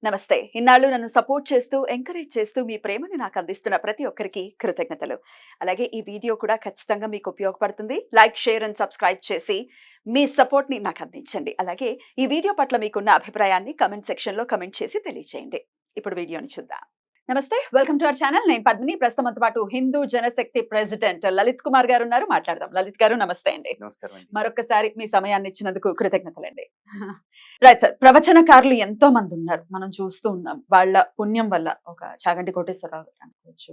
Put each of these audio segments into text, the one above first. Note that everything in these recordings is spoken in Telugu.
నమస్తే. ఇన్నాళ్ళు నన్ను సపోర్ట్ చేస్తూ, ఎంకరేజ్ చేస్తూ మీ ప్రేమని నాకు అందిస్తున్న ప్రతి ఒక్కరికి కృతజ్ఞతలు. అలాగే ఈ వీడియో కూడా ఖచ్చితంగా మీకు ఉపయోగపడుతుంది. లైక్, షేర్ అండ్ సబ్స్క్రైబ్ చేసి మీ సపోర్ట్‌ని నాకు అందించండి. అలాగే ఈ వీడియో పట్ల మీకున్న అభిప్రాయాన్ని కామెంట్ సెక్షన్‌లో కామెంట్ చేసి తెలియజేయండి. ఇప్పుడు వీడియోని చూద్దాం. నమస్తే. Welcome to our channel. నేను పద్మిని. ప్రస్తుతం మనతో పాటు హిందూ జనశక్తి ప్రెసిడెంట్ లలిత్ కుమార్ గారు ఉన్నారు. మాట్లాడదాం. లలిత్ గారు నమస్తే అండి. నమస్కారం అండి. మరొకసారి మీ సమయాన్ని ఇచ్చినందుకు కృతజ్ఞతలండి. Right sir. ప్రవచనకారులు ఎంతో మంది ఉన్నారు. మనం చూస్తూ ఉన్నాం. వాళ్ళ పుణ్యం వల్ల ఒక చాగంటి కోటేశ్వరరావు గారు అనుకోవచ్చు,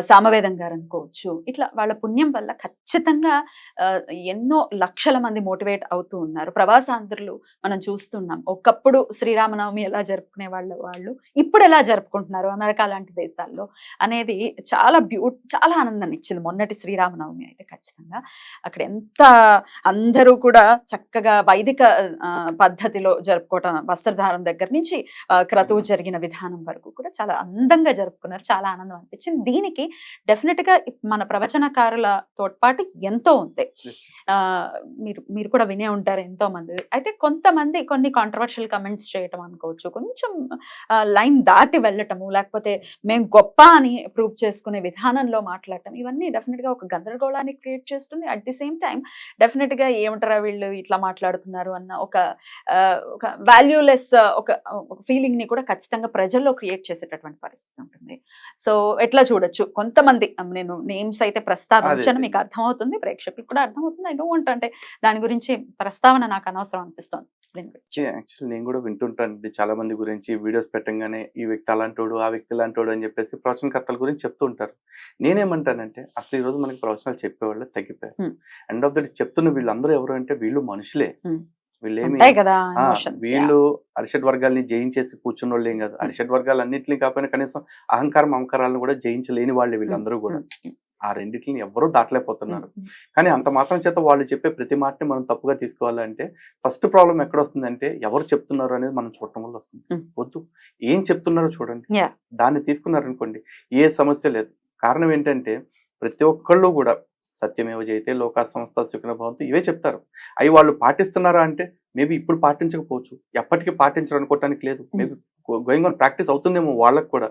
సామవేదం గారు అనుకోవచ్చు. ఇట్లా వాళ్ళ పుణ్యం వల్ల ఖచ్చితంగా ఎన్నో లక్షల మంది మోటివేట్ అవుతూ ఉన్నారు. ప్రవాసాంధ్రులు మనం చూస్తున్నాం. ఒకప్పుడు శ్రీరామనవమి ఎలా జరుపుకునే వాళ్ళు ఇప్పుడు ఎలా జరుపుకుంటున్నారు అమెరికా లాంటి దేశాల్లో అనేది చాలా ఆనందాన్ని ఇచ్చింది. మొన్నటి శ్రీరామనవమి అయితే ఖచ్చితంగా అక్కడ ఎంత అందరూ కూడా చక్కగా వైదిక పద్ధతిలో జరుపుకోవటం, వస్త్రధారణ దగ్గర నుంచి క్రతువు జరిగిన విధానం వరకు కూడా చాలా అందంగా జరుపుకున్నారు. చాలా ఆనందం అనిపించింది. దీనికి డెఫినెట్ గా మన ప్రవచనకారుల తోడ్పాటు ఎంతో ఉంది. మీరు కూడా వినే ఉంటారు ఎంతో మంది. అయితే కొంతమంది కొన్ని కాంట్రవర్షియల్ కమెంట్స్ చేయటం అనుకోవచ్చు, కొంచెం లైన్ దాటి వెళ్ళటము, లేకపోతే మేము గొప్ప అని ప్రూవ్ చేసుకునే విధానంలో మాట్లాడటం, ఇవన్నీ డెఫినెట్ గా ఒక గందరగోళాన్ని క్రియేట్ చేస్తుంది. At the same time definite గా ఏమంటారా వీళ్ళు ఇట్లా మాట్లాడుతున్నారు అన్న ఒక వాల్యూలెస్ ఒక ఫీలింగ్ ని కూడా ఖచ్చితంగా ప్రజల్లో క్రియేట్ చేసేటటువంటి పరిస్థితి ఉంటుంది. సో ఎట్లా చూడొచ్చు కొంతమంది, నేను నేమ్స్ అయితే ప్రస్తావించాను, మీకు అర్థమవుతుంది, ప్రేక్షకులకు కూడా అర్థమవుతుంది. ఐ డోంట్ వాంట్, అంటే దాని గురించి ప్రస్తావన నాకు అనవసరం అనిపిస్తుంది. యాక్చువల్లీ నేను కూడా వింటుంటాను చాలా మంది గురించి వీడియోస్ పెట్టంగానే ఈ వ్యక్తి అలాంటోడు, ఆ వ్యక్తి ఇలాంటోడు అని చెప్పేసి ప్రవచనకర్తల గురించి చెప్తూ ఉంటారు. నేనేమంటానంటే అసలు ఈ రోజు మనకి ప్రవచనాలు చెప్పేవాళ్ళు తగ్గిపోయారు. ఎండ్ ఆఫ్ ద డే చెప్తున్న వీళ్ళందరూ ఎవరు అంటే వీళ్ళు మనుషులే. వీళ్ళు అరిషడ్ వర్గాల్ని జయించేసి కూర్చున్న వాళ్ళు ఏం కాదు. అరిషడ్ వర్గాలు అన్నింటినీ కాకపోయినా కనీసం అహంకారం మమకారాలను కూడా జయించలేని వాళ్ళు వీళ్ళందరూ కూడా. ఆ రెండింటిని ఎవరూ దాటలేకపోతున్నారు. కానీ అంత మాత్రం చేత వాళ్ళు చెప్పే ప్రతి మాటని మనం తప్పుగా తీసుకోవాలంటే ఫస్ట్ ప్రాబ్లం ఎక్కడ వస్తుందంటే ఎవరు చెప్తున్నారు అనేది మనం చూడటం వల్ల వస్తుంది. వద్దు, ఏం చెప్తున్నారో చూడండి, దాన్ని తీసుకున్నారనుకోండి ఏ సమస్య లేదు. కారణం ఏంటంటే ప్రతి ఒక్కళ్ళు కూడా సత్యమేవ జయతే లోకా సంస్థ సుఖినో భవంతు ఇవే చెప్తారు. అవి వాళ్ళు పాటిస్తున్నారా అంటే మేబీ ఇప్పుడు పాటించకపోవచ్చు, ఎప్పటికీ పాటించరు అనుకోవటానికి లేదు. మేబీ గోయింగ్ ఆన్ ప్రాక్టీస్ అవుతుందేమో వాళ్ళకు కూడా.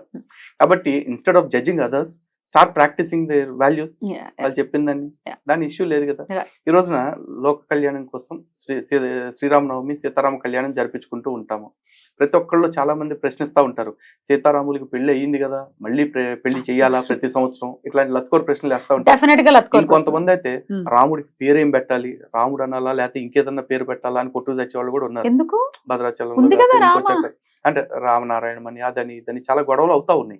కాబట్టి instead of judging others, start practicing their values. వాళ్ళు చెప్పిందని దాని ఇష్యూ లేదు కదా. ఈ రోజున లోక కళ్యాణం కోసం శ్రీరామనవమి, సీతారామ కళ్యాణం జరిపించుకుంటూ ఉంటాము. ప్రతి ఒక్కళ్ళు చాలా మంది ప్రశ్నిస్తూ ఉంటారు, సీతారాములకి పెళ్లి అయ్యింది కదా, మళ్ళీ పెళ్లి చెయ్యాలా ప్రతి సంవత్సరం, ఇట్లాంటి లత్కోర్ ప్రశ్నలు వేస్తా ఉంటారు. కొంతమంది అయితే రాముడికి పేరేం పెట్టాలి, రాముడు అనాలా లేకపోతే ఇంకేదన్నా పేరు పెట్టాలా అని కొట్టు తెచ్చే వాళ్ళు కూడా ఉన్నారు. భద్రాచలం అంటే రామనారాయణ అని అదని ఇదని చాలా గొడవలు అవుతా ఉన్నాయి.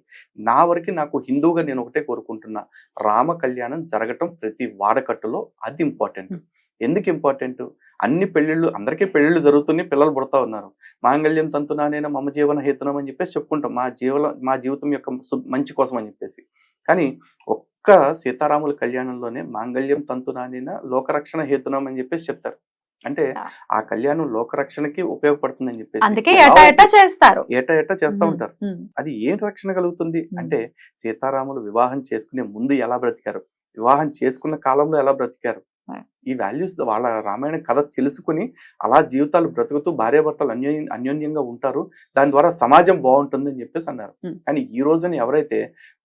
నా వరకు నాకు హిందూగా నేను ఒకటే కోరుకుంటున్నా, రామ కళ్యాణం జరగటం ప్రతి వాడకట్టులో అది ఇంపార్టెంట్. ఎందుకు ఇంపార్టెంట్? అన్ని పెళ్లిళ్ళు, అందరికీ పెళ్లిళ్ళు జరుగుతున్నాయి, పిల్లలు పుడతా ఉన్నారు. మాంగళ్యం తంతునానేనా మమ జీవన హేతునం అని చెప్పేసి చెప్పుకుంటాం, మా జీవితం యొక్క మంచి కోసం అని చెప్పేసి. కానీ ఒక్క సీతారాముల కళ్యాణంలోనే మాంగళ్యం తంతునానేనా లోకరక్షణ హేతునం అని చెప్పేసి చెప్తారు. అంటే ఆ కళ్యాణం లోకరక్షణకి ఉపయోగపడుతుందని చెప్పేసి ఏటా చేస్తా ఉంటారు. అది ఏం రక్షణ కలుగుతుంది అంటే సీతారాములు వివాహం చేసుకునే ముందు ఎలా బ్రతికారు, వివాహం చేసుకున్న కాలంలో ఎలా బ్రతికారు, ఈ వాల్యూస్ వాళ్ళ రామాయణ కథ తెలుసుకుని అలా జీవితాలు బ్రతుకుతూ భార్యాభర్తలు అన్యోన్యంగా ఉంటారు. దాని ద్వారా సమాజం బాగుంటుంది అని చెప్పేసి అన్నారు. కానీ ఈ రోజున ఎవరైతే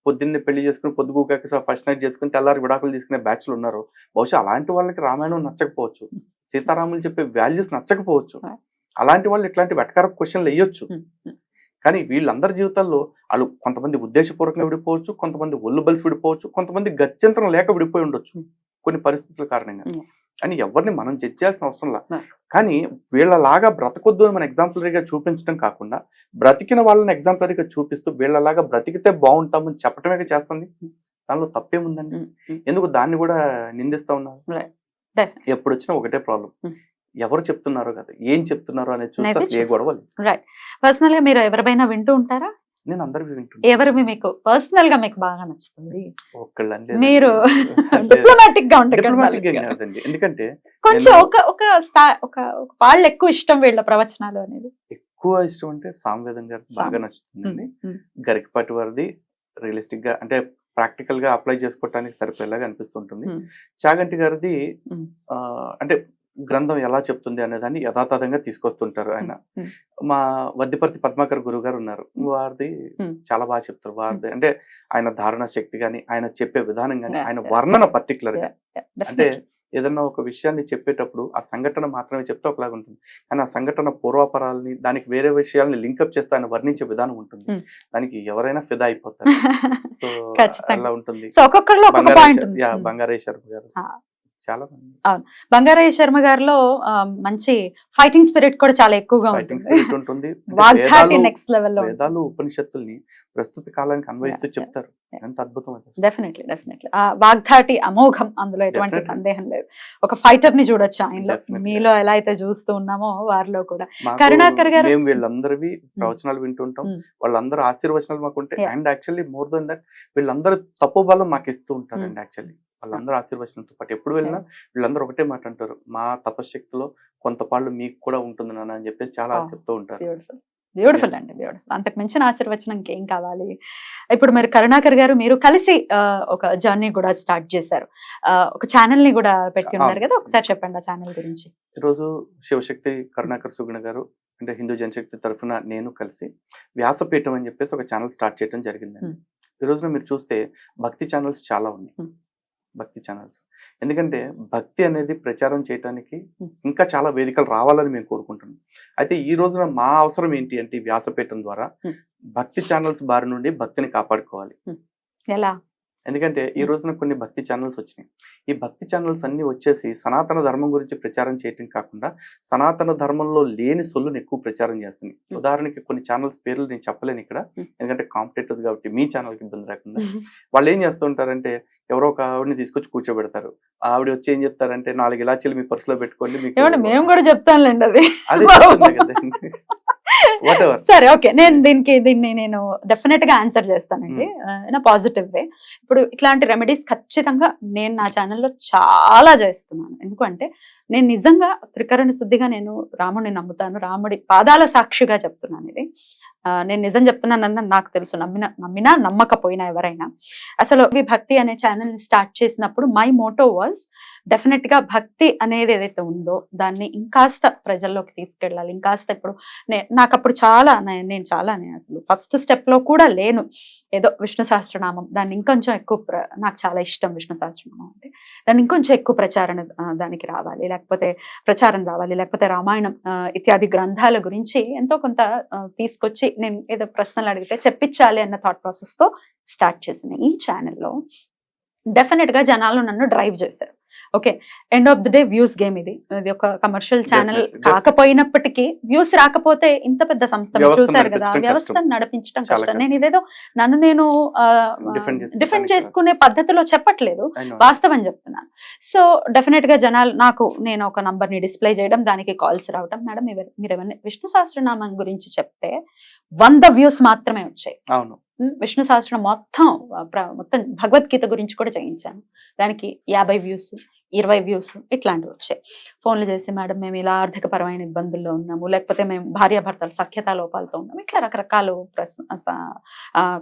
పొద్దున్నే పెళ్లి చేసుకుని పొద్దుగూకాక ఫస్ట్ నైట్ చేసుకుని తెల్లారి విడాకులు తీసుకునే బ్యాచ్లు ఉన్నారో, బహుశా అలాంటి వాళ్ళకి రామాయణం నచ్చకపోవచ్చు, సీతారాములు చెప్పే వాల్యూస్ నచ్చకపోవచ్చు. అలాంటి వాళ్ళు ఇట్లాంటి వెటకారపు క్వశ్చన్లు వేయొచ్చు. కానీ వీళ్ళందరి జీవితాల్లో వాళ్ళు కొంతమంది ఉద్దేశపూర్వకంగా విడిపోవచ్చు, కొంతమంది ఒళ్ళు బలిసి విడిపోవచ్చు, కొంతమంది గత్యంతరం లేక విడిపోయి ఉండొచ్చు కొన్ని పరిస్థితుల కారణంగా. అని ఎవరిని మనం జడ్జ్ చేయాల్సిన అవసరంలా. కానీ వీళ్ళలాగా బ్రతకొద్దు అని మన ఎగ్జాంపులరీగా చూపించడం కాకుండా బ్రతికిన వాళ్ళని ఎగ్జాంపులరీగా చూపిస్తూ వీళ్ళలాగా బ్రతికితే బాగుంటామని చెప్పటమే చేస్తుంది. దానిలో తప్పేముందండి? ఎందుకు దాన్ని కూడా నిందిస్తా ఉన్నారు? ఎప్పుడు వచ్చినా ఒకటే ప్రాబ్లం, ఎవరు చెప్తున్నారో కదా, ఏం చెప్తున్నారో అనేది చూస్తే ఏ గొడవలు. పర్సనల్ గా మీరు ఎవరిపైనా వింటూ ఉంటారా? నేను అందరివి వింటున్నాను. ఎవరు మీకు పర్సనల్ గా మీకు బాగా నచ్చుతుంది? ఒక్కళ్ళండి, మీరు డిప్లొమాటిక్ గా ఉంటారు. ఎందుకంటే కొంచెం ఒక వాళ్ళు ఎక్కువ ఇష్టం వీళ్ళ ప్రవచనాలు అనేది. ఎక్కువ ఇష్టం అంటే సామవేదం గారు బాగా నచ్చుతుందండి. గరికపాటి వారిది రియలిస్టిక్ గా అంటే ప్రాక్టికల్ గా అప్లై చేసుకోవటానికి సరిపోయేలాగా అనిపిస్తుంటుంది. చాగంటి గారిది అంటే గ్రంథం ఎలా చెప్తుంది అనే దాన్ని యథాతథంగా తీసుకొస్తుంటారు ఆయన. Hmm. మా వద్దిపర్తి పద్మాకర్ గురువు గారు ఉన్నారు, వారిది చాలా బాగా చెప్తారు. వారిది అంటే ఆయన ధారణ శక్తి గాని, ఆయన చెప్పే విధానం గాని, ఆయన వర్ణన పర్టికులర్ గా అంటే ఏదన్నా ఒక విషయాన్ని చెప్పేటప్పుడు ఆ సంఘటన మాత్రమే చెప్తే ఒకలాగా ఉంటుంది, కానీ ఆ సంఘటన పూర్వాపరాలని దానికి వేరే విషయాలని లింకప్ చేస్తే ఆయన వర్ణించే విధానం ఉంటుంది. దానికి ఎవరైనా ఫిదా అయిపోతారు. సో అలా ఉంటుంది. బంగారయ్య శర్మ గారు చాలా మంది. బంగారయ్య శర్మ గారిలో మంచి ఫైటింగ్ స్పిరిట్ కూడా చాలా ఎక్కువగా ఉంటుంది. నెక్స్ట్ లెవెల్ లో వేదాలు ఉపనిషత్తుల్ని ప్రస్తుత కాలానికి అన్వయిస్తూ చెప్తారు. ఎంత అద్భుతం. డెఫినెట్లీ వాగ్ధాటి అమోఘం, అందులో ఎటువంటి సందేహం లేదు. ఒక ఫైటర్ ని చూడొచ్చు ఆయనలో, మీలో ఎలా అయితే చూస్తూ ఉన్నామో వారిలో కూడా. కరుణాకర్ గారు మేము వీళ్ళందరివి ప్రవచనాలు వింటుంటాం, వాళ్ళందరూ ఆశీర్వచనాలు మాకుంటే, and actually more than that వీళ్ళందరూ తప్పు బలం మాకు ఇస్తూ ఉంటారండి. యాక్చువల్లీ వాళ్ళందరూ ఆశీర్వచనంతో పాటు ఎప్పుడు వెళ్ళినా వీళ్ళందరూ ఒకటే మాట అంటారు, మా తపశక్తిలో కొంత పాళ్ళు మీకు కూడా ఉంటుంది నాన్న అని చెప్పేసి చాలా చెప్తూ ఉంటారు. బ్యూటిఫుల్ అండి, బ్యూటిఫుల్. అంతకు మించిన ఆశీర్వచనం ఇంకేం కావాలి. ఇప్పుడు మీరు కరుణాకర్ గారు మీరు కలిసి ఒక జర్నీ కూడా స్టార్ట్ చేశారు, ఒక ఛానల్ ని కూడా పెట్టి ఉన్నారు కదా, ఒకసారి చెప్పండి ఆ ఛానల్ గురించి. ఈరోజు శివశక్తి కరుణాకర్ సుగుణ గారు అంటే హిందూ జనశక్తి తరఫున నేను కలిసి వ్యాసపీఠం అని చెప్పేసి ఒక ఛానల్ స్టార్ట్ చేయడం జరిగిందండి. ఈ రోజున మీరు చూస్తే భక్తి ఛానల్స్ చాలా ఉన్నాయి, భక్తి ఛానల్స్. ఎందుకంటే భక్తి అనేది ప్రచారం చేయడానికి ఇంకా చాలా వేదికలు రావాలని మేము కోరుకుంటున్నాం. అయితే ఈ రోజున మా అవసరం ఏంటి అంటే వ్యాసపీఠం ద్వారా భక్తి ఛానల్స్ బారి నుండి భక్తిని కాపాడుకోవాలి. ఎలా? ఎందుకంటే ఈ రోజున కొన్ని భక్తి ఛానల్స్ వచ్చినాయి. ఈ భక్తి ఛానల్స్ అన్ని వచ్చేసి సనాతన ధర్మం గురించి ప్రచారం చేయటం కాకుండా సనాతన ధర్మంలో లేని సొల్లుని ఎక్కువ ప్రచారం చేస్తున్నాయి. ఉదాహరణకి కొన్ని ఛానల్స్ పేర్లు నేను చెప్పలేను ఇక్కడ, ఎందుకంటే కాంపిటేటర్స్ కాబట్టి మీ ఛానల్కి ఇబ్బంది రాకుండా. వాళ్ళు ఏం చేస్తూ ఉంటారంటే ఎవరో ఒక ఆవిడని తీసుకొచ్చి కూర్చోబెడతారు, ఆవిడ వచ్చి ఏం చెప్తారంటే 4 ఇలాచీలు మీ పర్సులో పెట్టుకోండి, మేము కూడా చెప్తానులేండి అది. సరే, ఓకే, దీన్ని నేను డెఫినెట్ గా ఆన్సర్ చేస్తానండి ఇన్ పాజిటివ్ వే. ఇప్పుడు ఇట్లాంటి రెమెడీస్ ఖచ్చితంగా నేను నా ఛానల్లో చాలా చేస్తున్నాను. ఎందుకంటే నేను నిజంగా త్రికరణ శుద్ధిగా నేను రాముడిని నమ్ముతాను, రాముడి పాదాల సాక్షిగా చెప్తున్నాను ఇది. నేను నిజం చెప్తున్నానని నాకు తెలుసు, నమ్మినా నమ్మకపోయినా ఎవరైనా. అసలు ఈ భక్తి అనే ఛానల్ స్టార్ట్ చేసినప్పుడు మై మోటో వాజ్ డెఫినెట్ గా భక్తి అనేది ఏదైతే ఉందో దాన్ని ఇంకాస్త ప్రజల్లోకి తీసుకెళ్ళాలి. ఇంకాస్త ఇప్పుడు నాకు అప్పుడు నేను అసలు ఫస్ట్ స్టెప్ లో కూడా లేను. ఏదో విష్ణు సహస్రనామం, దాన్ని ఇంకొంచెం ఎక్కువ నాకు చాలా ఇష్టం విష్ణు సహస్రనామం అంటే, దాన్ని ఇంకొంచెం ఎక్కువ దానికి రావాలి, లేకపోతే ప్రచారం రావాలి, లేకపోతే రామాయణం ఇత్యాది గ్రంథాల గురించి ఎంతో కొంత తీసుకొచ్చి నేను ఏదో ప్రశ్నలు అడిగితే చెప్పించాలి అన్న థాట్ ప్రాసెస్ తో స్టార్ట్ చేసిన ఈ ఛానల్లో డెఫినెట్ గా జనాలు నన్ను డ్రైవ్ చేశారు. Okay, end of the day views game ఇది ఒక కమర్షియల్ ఛానల్ కాకపోయినప్పటికీ వ్యూస్ రాకపోతే ఇంత పెద్ద సంస్థ చూసారు కదా, వ్యవస్థను నడిపించడం కష్టం. నేను ఇదేదో నేను డిఫెండ్ చేసుకునే పద్ధతిలో చెప్పట్లేదు, వాస్తవం చెప్తున్నాను. సో డెఫినెట్ గా జనాలు నేను ఒక నంబర్ ని డిస్ప్లే చేయడం, దానికి కాల్స్ రావడం, మేడం మీరు ఏమన్నా విష్ణు సహస్రనామం గురించి చెప్తే 100 వ్యూస్ మాత్రమే వచ్చాయి. విష్ణు సహస్రం మొత్తం భగవద్గీత గురించి కూడా చేయించాను, దానికి 50 వ్యూస్ 20 వ్యూస్ ఇట్లాంటివి వచ్చాయి. ఫోన్లు చేసి మేడం మేము ఇలా ఆర్థిక పరమైన ఇబ్బందుల్లో ఉన్నాము, లేకపోతే మేము భార్యాభర్తలు సఖ్యతా లోపాలతో ఉన్నాము, ఇట్లా రకరకాల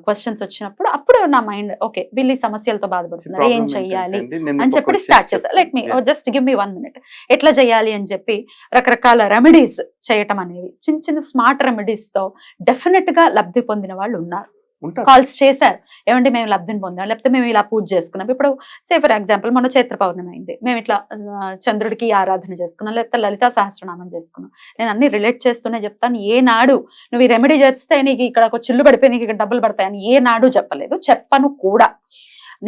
క్వశ్చన్స్ వచ్చినప్పుడు అప్పుడు నా మైండ్ ఓకే వీళ్ళు ఈ సమస్యలతో బాధపడుతున్నారు, ఏం చెయ్యాలి అని చెప్పి స్టార్ట్ చేశాను. Let me just give me 1 minute. ఎట్లా చేయాలి అని చెప్పి రకరకాల రెమెడీస్ చేయటం అనేవి, చిన్న చిన్న స్మార్ట్ రెమెడీస్ తో డెఫినెట్ గా లబ్ధి పొందిన వాళ్ళు ఉన్నారు. కాల్స్ చేశారు, ఏమంటే మేము లబ్ధిని పొందాం, లేకపోతే మేము ఇలా పూజ చేసుకున్నాం. ఇప్పుడు సే ఫర్ ఎగ్జాంపుల్ మన చైత్ర పౌర్ణమి అయింది, మేము ఇట్లా చంద్రుడికి ఆరాధన చేసుకున్నాం, లేకపోతే లలితా సహస్రనామం చేసుకున్నాం. నేను అన్ని రిలేట్ చేస్తూనే చెప్తాను. ఏనాడు నువ్వు ఈ రెమెడీ చేస్తే నీకు ఇక్కడ ఒక చిల్లు పడిపోయి నీకు ఇక్కడ డబ్బులు పడతాయని ఏనాడు చెప్పలేదు, చెప్పను కూడా.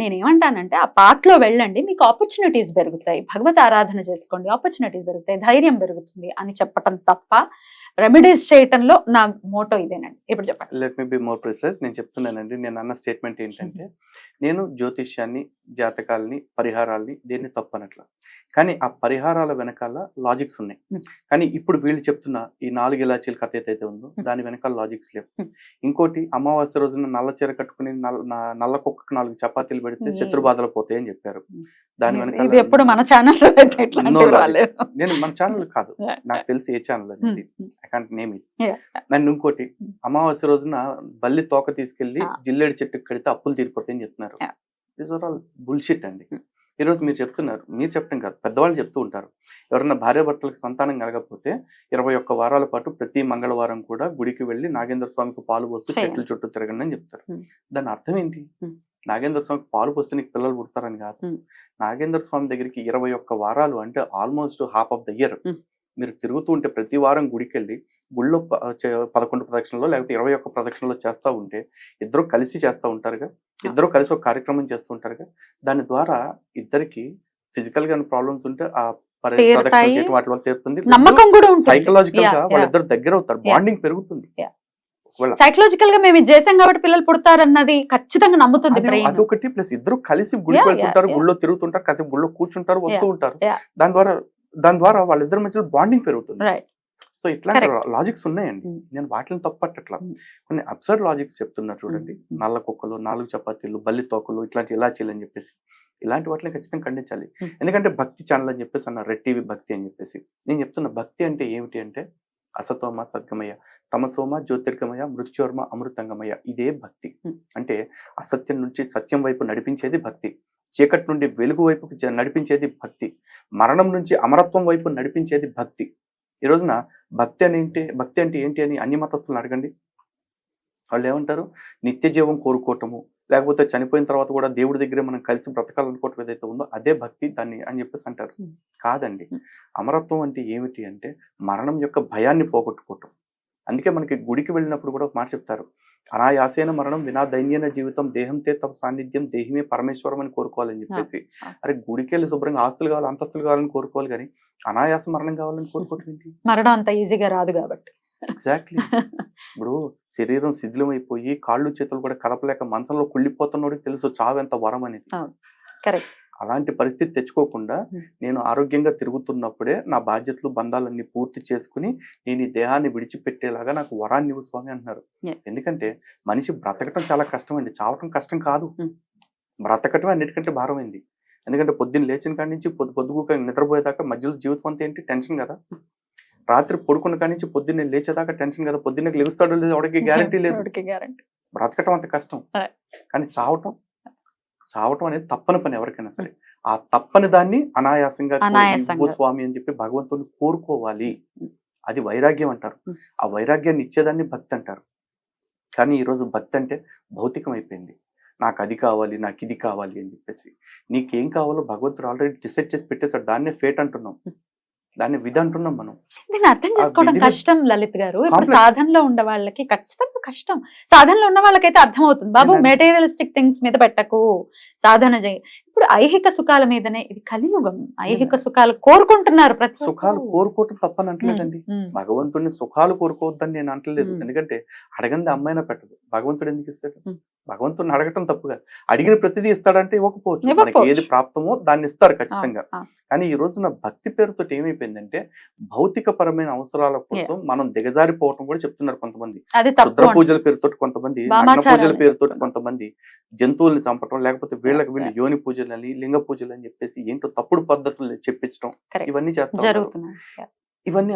నేనేమంటానంటే ఆ పాత్లో వెళ్ళండి, మీకు ఆపర్చునిటీస్ పెరుగుతాయి, భగవత్ ఆరాధన చేసుకోండి, ఆపర్చునిటీస్ పెరుగుతాయి, ధైర్యం పెరుగుతుంది అని చెప్పటం తప్ప రెమెడీస్ చేయటంలో నా మోటో ఇదేనండి. ఇప్పుడు చెప్పండి. Let me be more precise. నేను చెప్తున్నానండి, నేను అన్న స్టేట్మెంట్ ఏంటంటే నేను జ్యోతిష్యాన్ని, జాతకాలని, పరిహారాలని దేన్ని తప్పనట్ల, కానీ ఆ పరిహారాల వెనకాల లాజిక్స్ ఉన్నాయి. కానీ ఇప్పుడు వీళ్ళు చెప్తున్న ఈ 4 ఇలాచీల కథ ఏదైతే ఉందో దాని వెనకాల లాజిక్స్ లేవు. ఇంకోటి అమావాస్య రోజున నల్ల చీర కట్టుకుని నల్ల కుక్కకు 4 చపాతీలు పెడితే శత్రు బాధలు పోతాయి అని చెప్పారు. దాని వెనకాల ఎప్పుడు మన ఛానల్ నేను మన ఛానల్ కాదు, నాకు తెలిసి ఏ ఛానల్ అనేది ఐ కాంట్ నేమ్ ఇట్. నన్ను ఇంకోటి అమావాస్య రోజున బల్లి తోక తీసుకెళ్లి జిల్లేడు చెట్టుకు కడితే అప్పులు తీరిపోతాయని చెప్తున్నారు. దిస్ ఆర్ ఆల్ బుల్షిట్ అండి. ఈరోజు మీరు చెప్తున్నారు, మీరు చెప్పడం కాదు, పెద్దవాళ్ళు చెప్తూ ఉంటారు. ఎవరైనా భార్యాభర్తలకు సంతానం కలగకపోతే 21 వారాల పాటు ప్రతి మంగళవారం కూడా గుడికి వెళ్ళి నాగేంద్ర స్వామికి పాలు పోస్తూ చెట్ల చుట్టూ తిరగండి అని చెప్తారు. దాని అర్థం ఏంటి? నాగేంద్ర స్వామికి పాలు పోస్తే నీకు పిల్లలు పుడతారని కాదు. నాగేంద్ర స్వామి దగ్గరికి 21 వారాలు అంటే almost half of the year మీరు తిరుగుతూ ఉంటే, ప్రతి వారం గుడికి వెళ్ళి గుళ్ళో 11 ప్రదక్షిణలో లేకపోతే 21 ప్రదక్షిణలో చేస్తూ ఉంటే ఇద్దరు కలిసి చేస్తూ ఉంటారుగా, ఇద్దరు కలిసి ఒక కార్యక్రమం చేస్తూ ఉంటారుగా. దాని ద్వారా ఇద్దరికి ఫిజికల్ గా ప్రాబ్లమ్స్ ఉంటే ఆ ప్రదక్షిణ చేయడం వాటి వల్ల తీరుతుంది. నమ్మకం కూడా ఉంటుంది. సైకలాజికల్ గా వాళ్ళిద్దరు దగ్గర అవుతారు, బాండింగ్ పెరుగుతుంది. సైకలాజికల్ గా మేము ఇది చేసాం కాబట్టి పిల్లలు పుడతారన్నది ఖచ్చితంగా నమ్ముతుంది. అదొకటి, ప్లస్ ఇద్దరు కలిసి గుడికి వెళ్తుంటారు, గుళ్ళో తిరుగుతుంటారు, కాసేపు గుళ్ళో కూర్చుంటారు, వస్తూ ఉంటారు. దాని ద్వారా వాళ్ళిద్దరి మధ్యలో బాండింగ్ పెరుగుతుంది. సో ఇట్లాంటి లాజిక్స్ ఉన్నాయండి. నేను వాటిని తప్పట్టట్లా, కొన్ని అబ్సర్డ్ లాజిక్స్ చెప్తున్నారు చూడండి. నల్ల కుక్కలు, 4 చపాతీలు, బల్లి తోకలు, ఇట్లాంటి ఇలాచీలు అని చెప్పేసి ఇలాంటి వాటిని ఖచ్చితంగా ఖండించాలి. ఎందుకంటే భక్తి ఛానల్ అని చెప్పేసి అన్న రెడ్ టీవీ భక్తి అని చెప్పేసి. నేను చెప్తున్న భక్తి అంటే ఏమిటి అంటే అసతోమ సద్గమయ, తమసోమ జ్యోతిర్గమయ, మృత్యోర్మ అమృతంగమయ. ఇదే భక్తి అంటే అసత్యం నుంచి సత్యం వైపు నడిపించేది భక్తి, చీకటి నుండి వెలుగు వైపుకి నడిపించేది భక్తి, మరణం నుంచి అమరత్వం వైపు నడిపించేది భక్తి. ఈ రోజున భక్తి అంటే ఏంటి అని అన్ని మతస్థులను అడగండి, వాళ్ళు ఏమంటారు? నిత్య జీవం కోరుకోవటము, లేకపోతే చనిపోయిన తర్వాత కూడా దేవుడి దగ్గరే మనం కలిసి బ్రతకాలనుకోవటం ఏదైతే ఉందో అదే భక్తి దాన్ని అని చెప్పేసి అంటారు. కాదండి. అమరత్వం అంటే ఏమిటి అంటే మరణం యొక్క భయాన్ని పోగొట్టుకోవటం. అందుకే మనకి గుడికి వెళ్ళినప్పుడు కూడా ఒక మాట చెప్తారు, అనాయాసేన మరణం వినా దైన్యన జీవితం దేహంతే తమ సాన్నిధ్యం దేహిమే పరమేశ్వరం అని కోరుకోవాలని చెప్పేసి. అరే గుడికి వెళ్ళి శుభ్రంగా ఆస్తులు కావాలి, అంతస్తులు కావాలని కోరుకోవాలి, కానీ అనాయాస మరణం కావాలని కోరుకోవటం ఏంటి? మరణం అంత ఈజీగా రాదు కాబట్టి. ఎగ్జాక్ట్లీ. ఇప్పుడు శరీరం శిథిలం అయిపోయి కాళ్ళు చేతులు కూడా కదపలేక మంచంలో కుళ్ళిపోతున్నోడికి తెలుసు చావు ఎంత వరం అనేది. అలాంటి పరిస్థితి తెచ్చుకోకుండా నేను ఆరోగ్యంగా తిరుగుతున్నప్పుడే నా బాధ్యతలు బంధాలన్నీ పూర్తి చేసుకుని నేను ఈ దేహాన్ని విడిచిపెట్టేలాగా నాకు వరాన్ని ఇవ్వు స్వామి అంటున్నారు. ఎందుకంటే మనిషి బ్రతకటం చాలా కష్టం అండి, చావటం కష్టం కాదు. బ్రతకటం అన్నిటికంటే భారమైంది. ఎందుకంటే పొద్దున్న లేచిన కాడి నుంచి పొద్దుగుక నిద్రపోయేదాకా మధ్యలో జీవితం అంతా ఏంటి? టెన్షన్ కదా. రాత్రి పడుకున్న కాడి నుంచి పొద్దున్నే లేచేదాకా టెన్షన్ కదా. పొద్దున్నకి లెగుస్తాడో లేదు ఎవరికి గ్యారంటీ లేదు. బ్రతకటం అంత కష్టం, కానీ చావటం అనేది తప్పని పని ఎవరికైనా సరే. ఆ తప్పని దాన్ని అనాయాసంగా స్వామి అని చెప్పి భగవంతుడిని కోరుకోవాలి. అది వైరాగ్యం అంటారు. ఆ వైరాగ్యాన్ని ఇచ్చేదాన్ని భక్తి అంటారు. కానీ ఈరోజు భక్తి అంటే భౌతికం అయిపోయింది. నాకు అది కావాలి, నాకు ఇది కావాలి అని చెప్పేసి. నీకేం కావాలో భగవంతుడు ఆల్రెడీ డిసైడ్ చేసి పెట్టేశాడు. దాన్నే ఫేట్ అంటున్నాం, దాన్ని విధి అంటున్నాం మనం. దీన్ని అర్థం చేసుకోవడం కష్టం లలిత్ గారు. ఇప్పుడు సాధనలో ఉండే వాళ్ళకి ఖచ్చితంగా కష్టం. సాధనలో ఉన్న వాళ్ళకైతే అర్థం అవుతుంది, బాబు మెటీరియలిస్టిక్ థింగ్స్ మీద పెట్టకు, సాధన చేయి. ఇప్పుడు ఐహిక సుఖాల మీదనే, ఇది కలియుగం, ఐహిక సుఖాలు కోరుకుంటున్నారు. ప్రతి సుఖాలు కోరుకోవటం తప్పని అంటలేదండి. భగవంతుడిని సుఖాలు కోరుకోవద్దని నేను అంటలేదు. ఎందుకంటే అడగంది అమ్మాయినా పెట్టదు, భగవంతుడు ఎందుకు ఇస్తాడు? భగవంతుడిని అడగటం తప్పు కాదు. అడిగిన ప్రతిదీ ఇస్తాడంటే ఇవ్వకపోవచ్చు, మనకి ఏది ప్రాప్తమో దాన్ని ఇస్తారు ఖచ్చితంగా. కానీ ఈ రోజున భక్తి పేరుతో ఏమైపోయిందంటే భౌతిక పరమైన అవసరాల కోసం మనం దిగజారిపోవటం కూడా చెప్తున్నారు కొంతమంది. రుద్ర పూజల పేరుతో కొంతమంది, నగ్న పూజల పేరుతో కొంతమంది జంతువుల్ని చంపటం, లేకపోతే వీళ్ళకి వీళ్ళు యోని పూజలని, లింగ పూజలు అని చెప్పేసి ఏంటో తప్పుడు పద్ధతులు చెప్పించడం, ఇవన్నీ చేస్తారు. ఇవన్నీ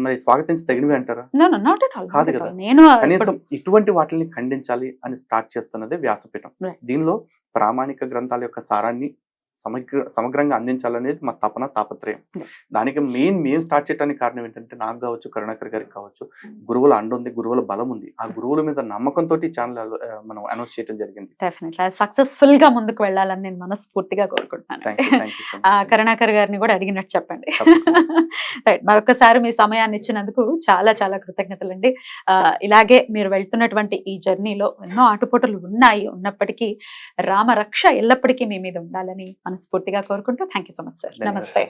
మరి స్వాగతించి తగినవి అంటారా? కాదు కదా. కనీసం ఇటువంటి వాటిని ఖండించాలి అని స్టార్ట్ చేస్తున్నదే వ్యాసపీఠం. దీనిలో ప్రామాణిక గ్రంథాల యొక్క సారాన్ని సమగ్రంగా అందించాలనేది మా తాపత్రయం. దానికి మేము స్టార్ట్ చేయడానికి కారణం ఏంటంటే, నాకు కావచ్చు, కరుణాకర్ గారికి కావచ్చు, గురువుల అండ ఉంది, గురువుల బలం ఉంది. ఆ గురువుల మీద నమ్మకంతో ఛానల్ మనం అనౌన్స్ చేయడం జరిగింది. సక్సెస్ఫుల్ గా ముందుకు వెళ్ళాలని నేను మనస్ఫూర్తిగా కోరుకుంటున్నాను. కరుణాకర్ గారిని కూడా అడిగినట్టు చెప్పండి. రైట్, మరొకసారి మీ సమయాన్ని ఇచ్చినందుకు చాలా చాలా కృతజ్ఞతలండి. ఇలాగే మీరు వెళ్తున్నటువంటి ఈ జర్నీలో ఎన్నో ఆటుపోటులు ఉన్నప్పటికీ రామరక్ష ఎల్లప్పటికీ మీ మీద ఉండాలని మనస్ఫూర్తిగా కోరుకుంటూ thank you so much sir. నమస్తే.